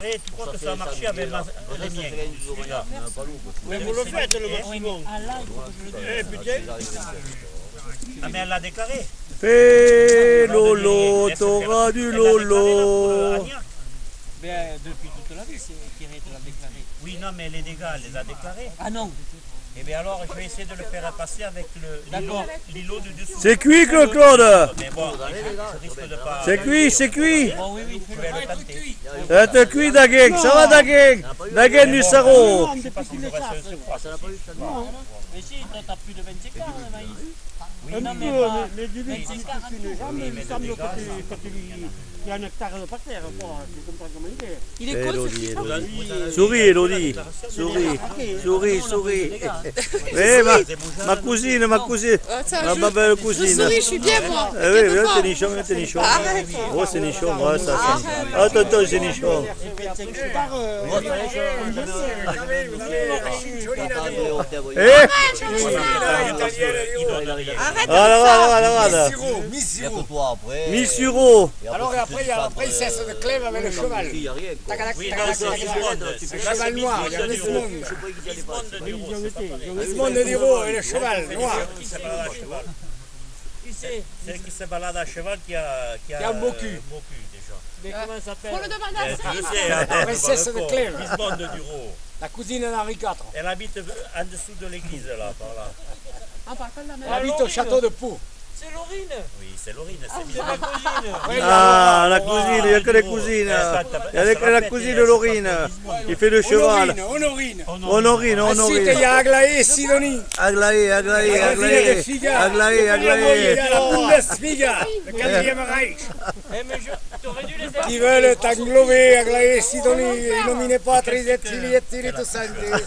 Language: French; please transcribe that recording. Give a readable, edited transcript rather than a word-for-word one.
Et tu crois que ça a marché avec les miens? Mais vous le faites le maximum. Eh putain. Ah mais elle l'a déclaré. Fais Lolo, t'auras du Lolo. Mais depuis toute la vie, Thierry te l'a déclaré. Oui, non, mais les dégâts, elle les a déclarés. Ah non. Et bien alors, je vais essayer de le faire passer avec l'îlot de dessous. C'est cuit, Claude. Mais bon, je risque de pas... C'est cuit, c'est cuit. Bon, oui, Je vais le tenter. C'est cuit, Dagueng. Ça va, Dagueng? Dagueng du Sarro. Je ne sais pas si je reste sur quoi. mais si, toi t'as plus de 25 ans, le maïs. Oui, Un non, peu, mais pas... mais du lit, c'est tu 40 ne jamais, Oui, il mais me semble de que dégâts, il y a un hectare par terre, je comprends comment il est. Il est con ce type. Souris, Elodie. Souris, souris, souris. Oui, ma cousine, ma cousine. Ma belle cousine. Je souris, je suis bien moi. Ah oui, oui, c'est nichon, c'est nichon. Arrête. Oh, c'est nichon, ouais, ça. Attends, c'est nichon. Arrête. Miss Euro. Alors après, il y a la princesse de Clèves avec le cheval. Oui, non, c'est Gismonde. Le cheval noir, il y a Gismonde. Gismonde Gismonde de Diro avec le cheval noir. qui se balade à cheval. C'est qui se balade à cheval qui a un beau cul. déjà. Mais comment ça s'appelle? Faut le demander à ça. Je sais, attends, princesse de Clèves. Gismonde de Duro. La cousine d'Henri IV. Elle habite en dessous de l'église, là, par là. Ah, par contre, la Elle même. habite au château de Pau. C'est Laurine. Oui, c'est Laurine, c'est C'est bien. ma cousine. Ah, la cousine, il n'y a que les cousines. Il y a que la cousine de Laurine. Il fait le cheval. Honorine. Honorine, Ensuite, il y Honorine. a Aglaé, Sidonie. Aglaé, Aglaé, Aglaé. Aglaé, Il y a Aglaé. la Bundesliga, le 4e Reich. Eh, mais t'aurais dû les faire. Qui veulent t'englober, Aglaé, Sidonie, nomine patris et filii et spiritus sancti.